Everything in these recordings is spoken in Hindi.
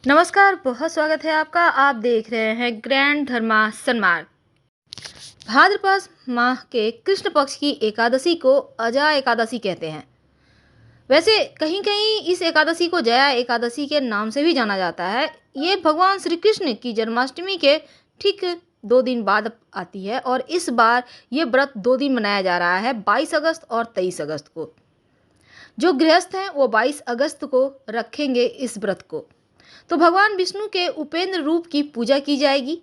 नमस्कार, बहुत स्वागत है आपका। आप देख रहे हैं ग्रैंड धर्मा सन्मार्ग। भाद्रपद माह के कृष्ण पक्ष की एकादशी को अजय एकादशी कहते हैं। वैसे कहीं कहीं इस एकादशी को जया एकादशी के नाम से भी जाना जाता है। ये भगवान श्री कृष्ण की जन्माष्टमी के ठीक 2 दिन बाद आती है और इस बार ये व्रत 2 दिन मनाया जा रहा है, 22 अगस्त और 23 अगस्त को। जो गृहस्थ हैं वो 22 अगस्त को रखेंगे इस व्रत को। तो भगवान विष्णु के उपेंद्र रूप की पूजा की जाएगी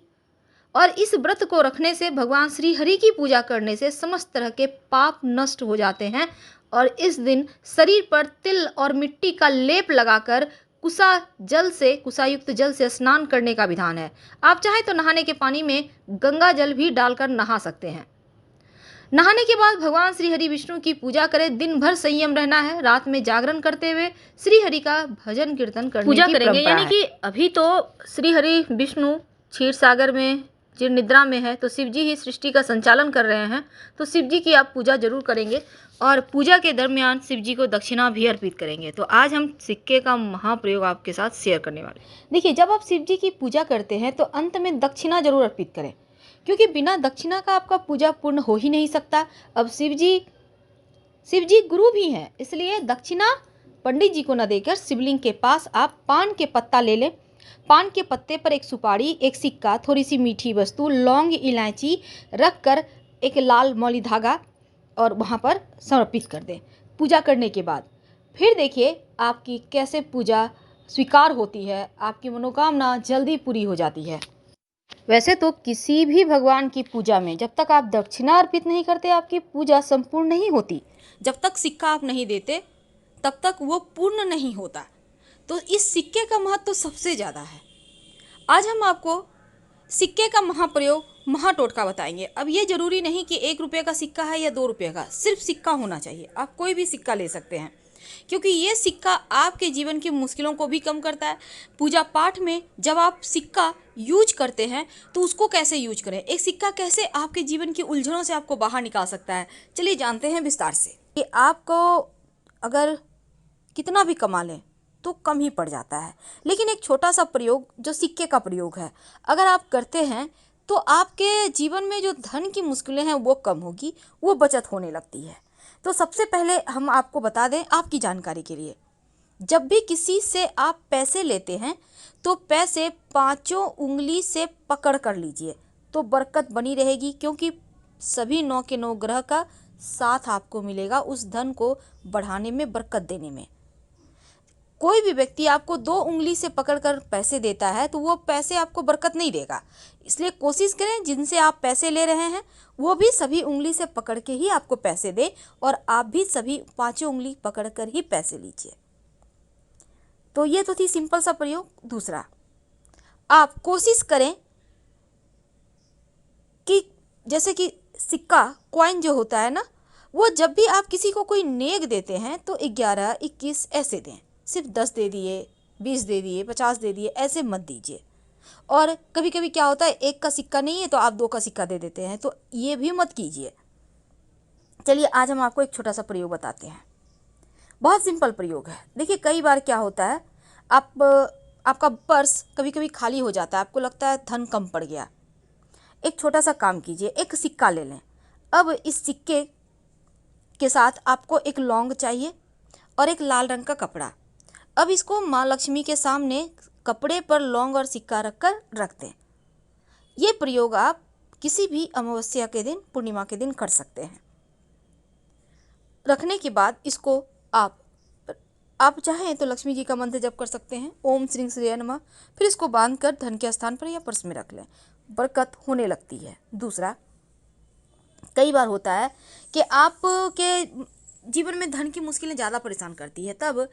और इस व्रत को रखने से भगवान श्री हरि की पूजा करने से समस्त तरह के पाप नष्ट हो जाते हैं। और इस दिन शरीर पर तिल और मिट्टी का लेप लगाकर कुशायुक्त जल से स्नान करने का विधान है। आप चाहे तो नहाने के पानी में गंगा जल भी डालकर नहा सकते हैं। नहाने के बाद भगवान श्री हरि विष्णु की पूजा करें। दिन भर संयम रहना है। रात में जागरण करते हुए श्री हरि का भजन कीर्तन करने पूजा की करेंगे। परंपरा यानी है। कि अभी तो श्री हरि विष्णु क्षीर सागर में चिर निद्रा में है, तो शिव जी ही सृष्टि का संचालन कर रहे हैं। तो शिव जी की आप पूजा जरूर करेंगे और पूजा के दरमियान शिव जी को दक्षिणा भी अर्पित करेंगे। तो आज हम सिक्के का महाप्रयोग आपके साथ शेयर करने वाले हैं। देखिए, जब आप शिव जी की पूजा करते हैं तो अंत में दक्षिणा जरूर अर्पित करें, क्योंकि बिना दक्षिणा का आपका पूजा पूर्ण हो ही नहीं सकता। अब शिव जी गुरु भी हैं, इसलिए दक्षिणा पंडित जी को न देकर शिवलिंग के पास आप पान के पत्ता ले लें। पान के पत्ते पर एक सुपारी, एक सिक्का, थोड़ी सी मीठी वस्तु, लौंग, इलायची रख कर एक लाल मौली धागा और वहाँ पर समर्पित कर दें। पूजा करने के बाद फिर देखिए आपकी कैसे पूजा स्वीकार होती है, आपकी मनोकामना जल्दी पूरी हो जाती है। वैसे तो किसी भी भगवान की पूजा में जब तक आप दक्षिणा अर्पित नहीं करते आपकी पूजा संपूर्ण नहीं होती। जब तक सिक्का आप नहीं देते तब तक वो पूर्ण नहीं होता। तो इस सिक्के का महत्व तो सबसे ज़्यादा है। आज हम आपको सिक्के का महाप्रयोग महाटोटका बताएंगे। अब ये जरूरी नहीं कि 1 रुपये का सिक्का है या 2 रुपये का, सिर्फ सिक्का होना चाहिए। आप कोई भी सिक्का ले सकते हैं, क्योंकि ये सिक्का आपके जीवन की मुश्किलों को भी कम करता है। पूजा पाठ में जब आप सिक्का यूज करते हैं तो उसको कैसे यूज करें, एक सिक्का कैसे आपके जीवन की उलझनों से आपको बाहर निकाल सकता है, चलिए जानते हैं विस्तार से। कि आपको अगर कितना भी कमा लें तो कम ही पड़ जाता है, लेकिन एक छोटा सा प्रयोग जो सिक्के का प्रयोग है अगर आप करते हैं तो आपके जीवन में जो धन की मुश्किलें हैं वो कम होगी, वो बचत होने लगती है। तो सबसे पहले हम आपको बता दें आपकी जानकारी के लिए, जब भी किसी से आप पैसे लेते हैं तो पैसे 5 उंगली से पकड़ कर लीजिए, तो बरकत बनी रहेगी, क्योंकि सभी 9 के 9 ग्रह का साथ आपको मिलेगा उस धन को बढ़ाने में, बरकत देने में। कोई भी व्यक्ति आपको 2 उंगली से पकड़कर पैसे देता है तो वो पैसे आपको बरकत नहीं देगा। इसलिए कोशिश करें जिनसे आप पैसे ले रहे हैं वो भी सभी उंगली से पकड़ के ही आपको पैसे दे और आप भी सभी 5 उंगली पकड़कर ही पैसे लीजिए। तो ये तो थी सिंपल सा प्रयोग। दूसरा, आप कोशिश करें कि जैसे कि सिक्का कॉइन जो होता है ना, वो जब भी आप किसी को कोई नेक देते हैं तो 11, 21 ऐसे दें। सिर्फ 10 दे दिए, 20 दे दिए, 50 दे दिए, ऐसे मत दीजिए। और कभी कभी क्या होता है, 1 का सिक्का नहीं है तो आप 2 का सिक्का दे देते हैं, तो ये भी मत कीजिए। चलिए आज हम आपको एक छोटा सा प्रयोग बताते हैं। बहुत सिंपल प्रयोग है। देखिए कई बार क्या होता है, आपका पर्स कभी कभी खाली हो जाता है, आपको लगता है धन कम पड़ गया। एक छोटा सा काम कीजिए, एक सिक्का ले लें। अब इस सिक्के के साथ आपको एक लौंग चाहिए और एक लाल रंग का कपड़ा। अब इसको माँ लक्ष्मी के सामने कपड़े पर लौंग और सिक्का रखकर रख दें। ये प्रयोग आप किसी भी अमावस्या के दिन, पूर्णिमा के दिन कर सकते हैं। रखने के बाद इसको आप चाहें तो लक्ष्मी जी का मंत्र जप कर सकते हैं, ओम श्री श्री नमः। फिर इसको बांध कर धन के स्थान पर या पर्स में रख लें, बरकत होने लगती है। दूसरा, कई बार होता है कि आपके जीवन में धन की मुश्किलें ज़्यादा परेशान करती है, तब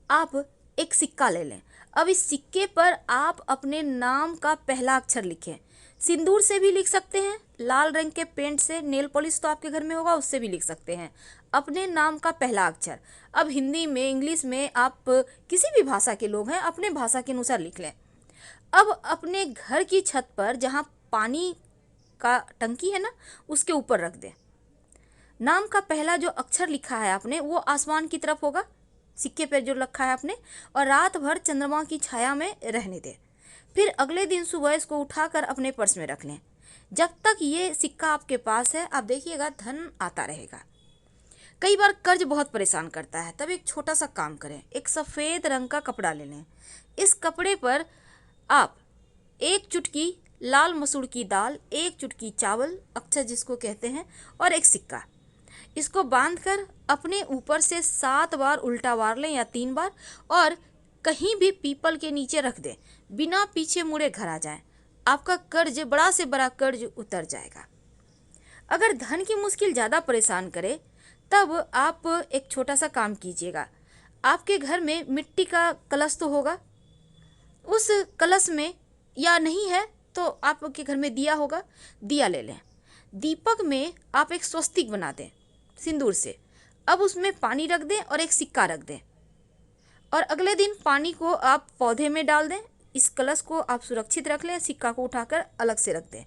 आप एक सिक्का ले लें। अब इस सिक्के पर आप अपने नाम का पहला अक्षर लिखें। सिंदूर से भी लिख सकते हैं, लाल रंग के पेंट से, नेल पॉलिश तो आपके घर में होगा उससे भी लिख सकते हैं, अपने नाम का पहला अक्षर। अब हिंदी में, इंग्लिश में, आप किसी भी भाषा के लोग हैं अपने भाषा के अनुसार लिख लें। अब अपने घर की छत पर जहाँ पानी का टंकी है ना, उसके ऊपर रख दें। नाम का पहला जो अक्षर लिखा है आपने वो आसमान की तरफ होगा, सिक्के पर जो रखा है आपने, और रात भर चंद्रमा की छाया में रहने दें। फिर अगले दिन सुबह इसको उठाकर अपने पर्स में रख लें। जब तक ये सिक्का आपके पास है, आप देखिएगा धन आता रहेगा। कई बार कर्ज बहुत परेशान करता है, तब एक छोटा सा काम करें, एक सफ़ेद रंग का कपड़ा ले लें। इस कपड़े पर आप एक चुटकी लाल मसूर की दाल, एक चुटकी चावल, अक्षत जिसको कहते हैं, और एक सिक्का, इसको बांधकर अपने ऊपर से 7 बार उल्टा वार लें या 3 बार, और कहीं भी पीपल के नीचे रख दें। बिना पीछे मुड़े घर आ जाएं। आपका कर्ज, बड़ा से बड़ा कर्ज उतर जाएगा। अगर धन की मुश्किल ज़्यादा परेशान करे, तब आप एक छोटा सा काम कीजिएगा। आपके घर में मिट्टी का कलश तो होगा, उस कलश में, या नहीं है तो आपके घर में दिया होगा, दिया ले लें। दीपक में आप एक स्वस्तिक बना दें सिंदूर से। अब उसमें पानी रख दें और एक सिक्का रख दें, और अगले दिन पानी को आप पौधे में डाल दें। इस कलश को आप सुरक्षित रख लें, सिक्का को उठाकर अलग से रख दें।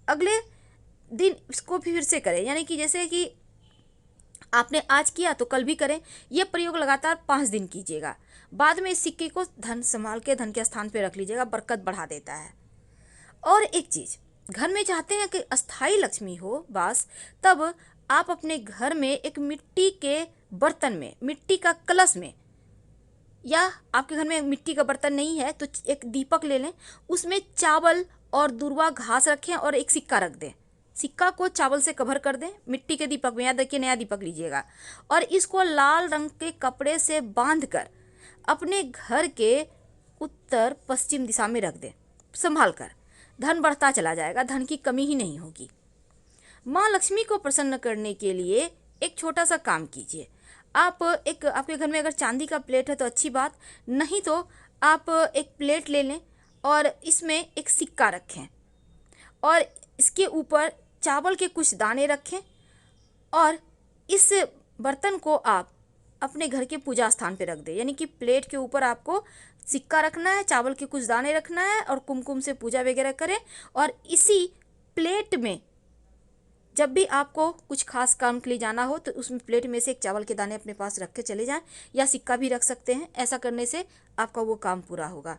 अगले दिन इसको फिर से करें, यानी कि जैसे कि आपने आज किया तो कल भी करें। यह प्रयोग लगातार 5 दिन कीजिएगा। बाद में इस सिक्के को धन संभाल के धन के स्थान पर रख लीजिएगा, बरकत बढ़ा देता है। और एक चीज़, घर में चाहते हैं कि अस्थाई लक्ष्मी हो वास, तब आप अपने घर में एक मिट्टी के बर्तन में, मिट्टी का कलश में, या आपके घर में मिट्टी का बर्तन नहीं है तो एक दीपक ले लें, उसमें चावल और दूर्वा घास रखें और एक सिक्का रख दें। सिक्का को चावल से कवर कर दें मिट्टी के दीपक में, या देखिए नया दीपक लीजिएगा, और इसको लाल रंग के कपड़े से बांधकर अपने घर के उत्तर पश्चिम दिशा में रख दें संभाल कर। धन बढ़ता चला जाएगा, धन की कमी ही नहीं होगी। माँ लक्ष्मी को प्रसन्न करने के लिए एक छोटा सा काम कीजिए। आप एक, आपके घर में अगर चांदी का प्लेट है तो अच्छी बात, नहीं तो आप एक प्लेट ले लें और इसमें एक सिक्का रखें, और इसके ऊपर चावल के कुछ दाने रखें, और इस बर्तन को आप अपने घर के पूजा स्थान पे रख दें। यानी कि प्लेट के ऊपर आपको सिक्का रखना है, चावल के कुछ दाने रखना है, और कुमकुम से पूजा वगैरह करें। और इसी प्लेट में जब भी आपको कुछ खास काम के लिए जाना हो, तो उसमें प्लेट में से एक चावल के दाने अपने पास रख के चले जाएं, या सिक्का भी रख सकते हैं। ऐसा करने से आपका वो काम पूरा होगा।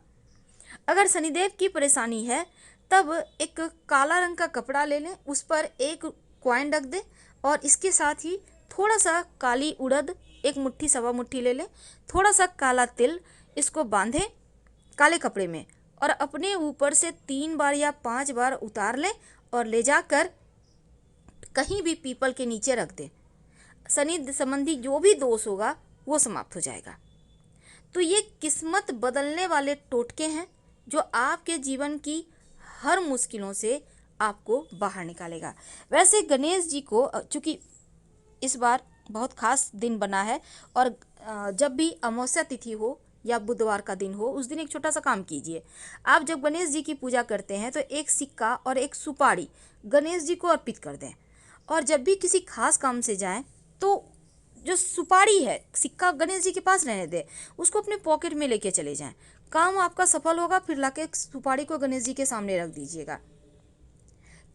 अगर शनिदेव की परेशानी है, तब एक काला रंग का कपड़ा ले लें, उस पर एक कॉइन रख दें, और इसके साथ ही थोड़ा सा काली उड़द, एक मुट्ठी सवा मुट्ठी ले लें, थोड़ा सा काला तिल, इसको बांधें काले कपड़े में, और अपने ऊपर से 3 बार या 5 बार उतार लें, और ले जाकर कहीं भी पीपल के नीचे रख दें। शनि संबंधी जो भी दोष होगा वो समाप्त हो जाएगा। तो ये किस्मत बदलने वाले टोटके हैं, जो आपके जीवन की हर मुश्किलों से आपको बाहर निकालेगा। वैसे गणेश जी को, चूँकि इस बार बहुत खास दिन बना है, और जब भी अमावस्या तिथि हो या बुधवार का दिन हो, उस दिन एक छोटा सा काम कीजिए। आप जब गणेश जी की पूजा करते हैं तो एक सिक्का और एक सुपारी गणेश जी को अर्पित कर दें, और जब भी किसी खास काम से जाएं तो जो सुपारी है, सिक्का गणेश जी के पास रहने दें, उसको अपने पॉकेट में लेके चले जाएं। काम आपका सफल होगा। फिर लाके सुपारी को गणेश जी के सामने रख दीजिएगा।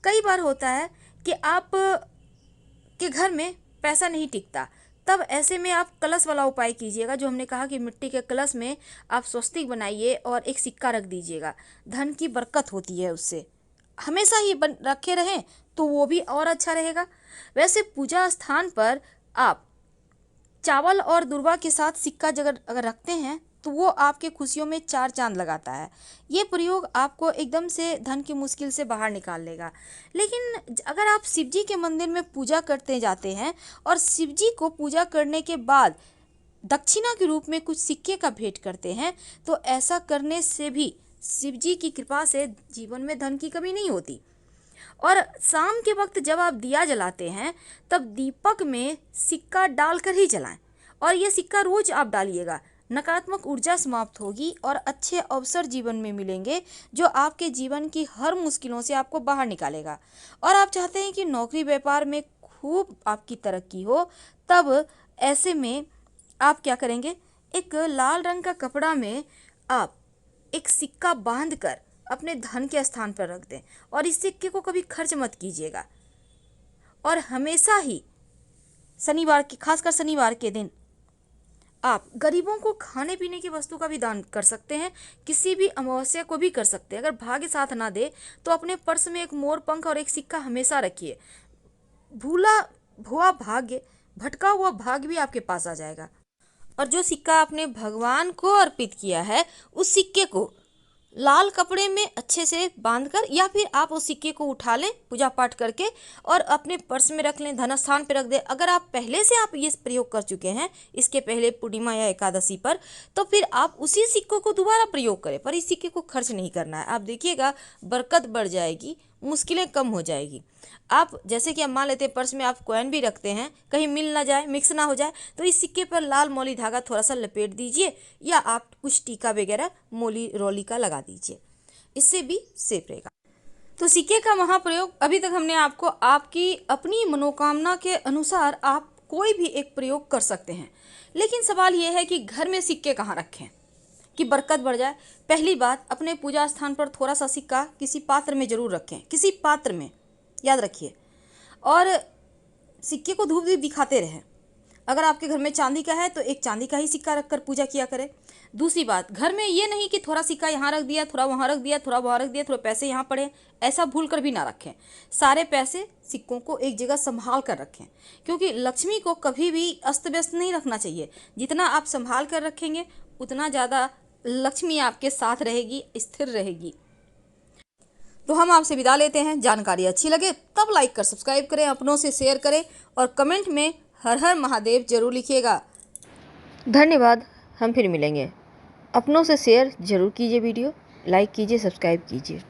कई बार होता है कि आप के घर में पैसा नहीं टिकता, तब ऐसे में आप कलश वाला उपाय कीजिएगा, जो हमने कहा कि मिट्टी के कलश में आप स्वस्तिक बनाइए और एक सिक्का रख दीजिएगा। धन की बरकत होती है उससे, हमेशा ही रखे रहें तो वो भी और अच्छा रहेगा। वैसे पूजा स्थान पर आप चावल और दूर्वा के साथ सिक्का अगर रखते हैं तो वो आपके खुशियों में 4 चांद लगाता है। ये प्रयोग आपको एकदम से धन की मुश्किल से बाहर निकाल लेगा। लेकिन अगर आप शिव जी के मंदिर में पूजा करते जाते हैं और शिव जी को पूजा करने के बाद दक्षिणा के रूप में कुछ सिक्के का भेंट करते हैं, तो ऐसा करने से भी शिव जी की कृपा से जीवन में धन की कमी नहीं होती। और शाम के वक्त जब आप दिया जलाते हैं, तब दीपक में सिक्का डालकर ही जलाएं, और ये सिक्का रोज आप डालिएगा। नकारात्मक ऊर्जा समाप्त होगी और अच्छे अवसर जीवन में मिलेंगे, जो आपके जीवन की हर मुश्किलों से आपको बाहर निकालेगा। और आप चाहते हैं कि नौकरी व्यापार में खूब आपकी तरक्की हो, तब ऐसे में आप क्या करेंगे, एक लाल रंग का कपड़ा में आप एक सिक्का बांधकर अपने धन के स्थान पर रख दें, और इस सिक्के को कभी खर्च मत कीजिएगा। और हमेशा ही शनिवार के, खासकर शनिवार के दिन आप गरीबों को खाने पीने की वस्तु का भी दान कर सकते हैं, किसी भी अमावस्या को भी कर सकते हैं। अगर भाग्य साथ ना दे तो अपने पर्स में एक मोर पंख और एक सिक्का हमेशा रखिए। भूला हुआ भाग्य, भटका हुआ भाग्य भी आपके पास आ जाएगा। और जो सिक्का आपने भगवान को अर्पित किया है, उस सिक्के को लाल कपड़े में अच्छे से बांधकर या फिर आप उस सिक्के को उठा लें पूजा पाठ करके और अपने पर्स में रख लें, धन स्थान पर रख दें। अगर आप पहले से आप ये प्रयोग कर चुके हैं इसके पहले पूर्णिमा या एकादशी पर, तो फिर आप उसी सिक्कों को दोबारा प्रयोग करें, पर इस सिक्के को खर्च नहीं करना है। आप देखिएगा बरकत बढ़ जाएगी, मुश्किलें कम हो जाएगी। आप जैसे कि आप मान लेते हैं पर्स में आप कॉइन भी रखते हैं, कहीं मिल ना जाए, मिक्स ना हो जाए, तो इस सिक्के पर लाल मौली धागा थोड़ा सा लपेट दीजिए या आप कुछ टीका वगैरह मोली रोली का लगा दीजिए, इससे भी सेफ रहेगा। तो सिक्के का महाप्रयोग अभी तक हमने आपको आपकी अपनी मनोकामना के अनुसार आप कोई भी एक प्रयोग कर सकते हैं, लेकिन सवाल यह है कि घर में सिक्के कहाँ रखें कि बरकत बढ़ जाए। पहली बात, अपने पूजा स्थान पर थोड़ा सा सिक्का किसी पात्र में जरूर रखें, किसी पात्र में, याद रखिए। और सिक्के को धूप दीप दिखाते रहें। अगर आपके घर में चांदी का है तो एक चांदी का ही सिक्का रखकर पूजा किया करें। दूसरी बात, घर में ये नहीं कि थोड़ा सिक्का यहाँ रख दिया, थोड़ा वहाँ रख दिया, थोड़ा वहाँ रख दिया, थोड़े पैसे यहाँ पड़े, ऐसा भूल कर भी ना रखें। सारे पैसे सिक्कों को एक जगह संभाल कर रखें, क्योंकि लक्ष्मी को कभी भी अस्त व्यस्त नहीं रखना चाहिए। जितना आप संभाल कर रखेंगे उतना ज़्यादा लक्ष्मी आपके साथ रहेगी, स्थिर रहेगी। तो हम आपसे विदा लेते हैं। जानकारी अच्छी लगे तब लाइक कर सब्सक्राइब करें, अपनों से शेयर करें और कमेंट में हर हर महादेव जरूर लिखिएगा। धन्यवाद। हम फिर मिलेंगे। अपनों से शेयर जरूर कीजिए, वीडियो लाइक कीजिए, सब्सक्राइब कीजिए।